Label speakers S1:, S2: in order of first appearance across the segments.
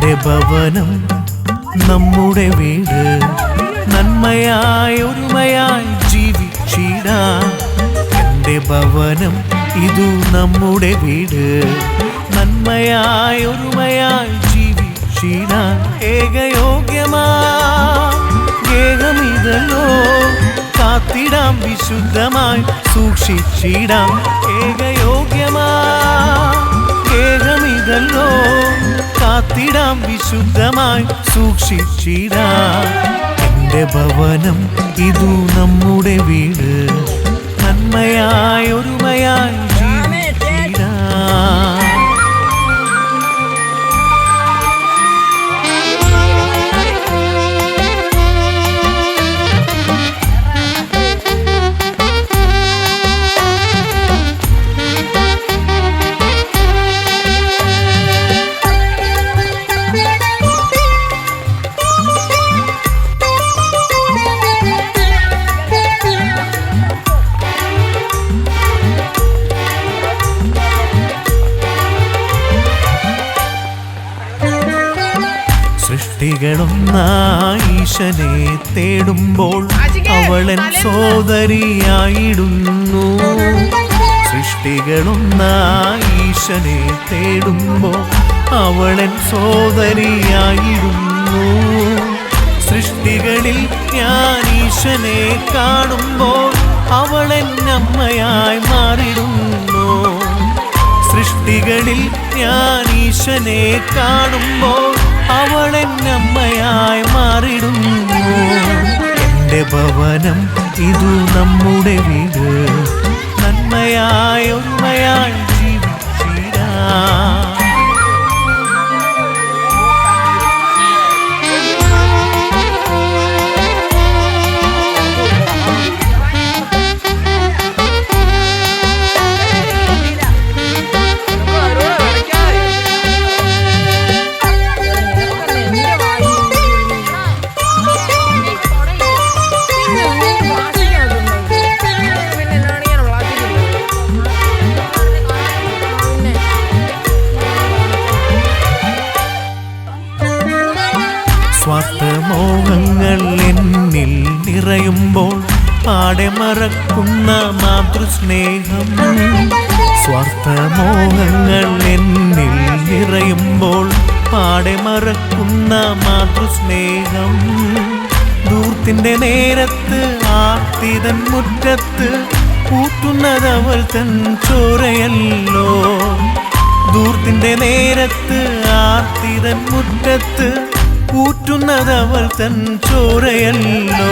S1: എൻ്റെ ഭവനം നമ്മുടെ വീട് നന്മയായി ഒരുമയായി ജീവിച്ചിടാം. എൻ്റെ ഭവനം ഇതു നമ്മുടെ വീട് നന്മയായി ഒരുമയായി ജീവിച്ചിടാം. ഏകയോഗ്യമാ ഗേഹമിതല്ലോ കാത്തിടാം വിശുദ്ധമായി സൂക്ഷിച്ചിടാം. ഏകയോഗ്യമാ ഗേഹമിതല്ലോ കാത്തിടാം വിശുദ്ധമായി സൂക്ഷിച്ചിടാം. എൻ്റെ ഭവനം ഇതു നമ്മുടെ വീട് നന്മയായി ഒരുമയായി ജീവിച്ചിടാം. സൃഷ്ടികളൊന്നായി ഈശനെ തേടുമ്പോൾ അവളൻ സോദരിയായിടുന്നു. സൃഷ്ടികളൊന്നായി ഈശനെ തേടുമ്പോൾ അവളൻ സോദരിയായിടുന്നു. സൃഷ്ടികളിൽ ഞാൻ ഈശനെ കാണുമ്പോൾ അവളൻ അമ്മയായി മാറിടുന്നു. സൃഷ്ടികളിൽ ഞാൻ ഈശനെ കാണുമ്പോൾ അവളൻ അമ്മയായി മാറിടുന്നു. എൻ്റെ ഭവനം ഇതു നമ്മുടെ വീട് നന്മയായി ഒരുമയായി ജീവിച്ചിടാം. സ്വാർത്ഥമോഹങ്ങൾ എന്നിൽ നിറയുമ്പോൾ പാടെ മറക്കുന്ന മാതൃസ്നേഹം. സ്വാർത്ഥമോഹങ്ങൾ എന്നിൽ നിറയുമ്പോൾ പാടെ മറക്കുന്ന മാതൃസ്നേഹം. ദൂർത്തിൻ്റെ നേരത്ത് ആർത്തിതൻ മുറ്റത്ത് പൂട്ടുന്നതവൾ തൻ ചോരയല്ലോ. ദൂർത്തിൻ്റെ നേരത്ത് ആർത്തിതൻ മുറ്റത്ത് പൂറ്റുന്നതവൾ തൻ ചോരയല്ലോ.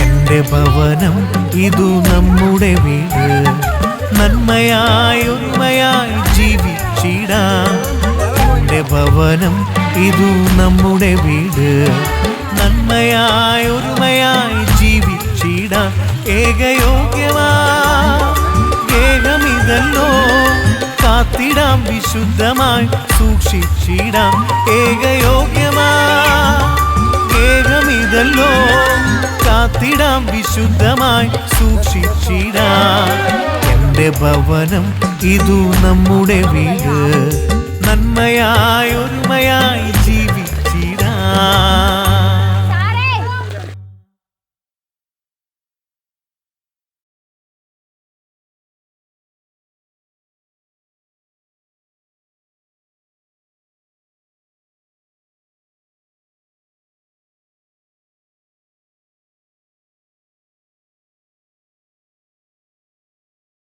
S1: എൻ്റെ ഭവനം ഇതു നമ്മുടെ വീട് നന്മയായി ഒരുമയായി ജീവിച്ചിടാം. എൻ്റെ ഭവനം ഇതു നമ്മുടെ വീട് നന്മയായി ഒരുമയായി ജീവിച്ചിടാം. ഏകയോഗ്യമാ ഗേഹമിതല്ലോ കാത്തിടാം വിശുദ്ധമായി സൂക്ഷിച്ചിടാം. ഏകയോഗ്യമാ ഗേഹമിതല്ലോ കാത്തിടാം വിശുദ്ധമായി സൂക്ഷിച്ചിടാം. എൻ്റെ ഭവനം ഇതു നമ്മുടെ വീട് നന്മയായി ഒരുമയായി ജീവിച്ചിടാം.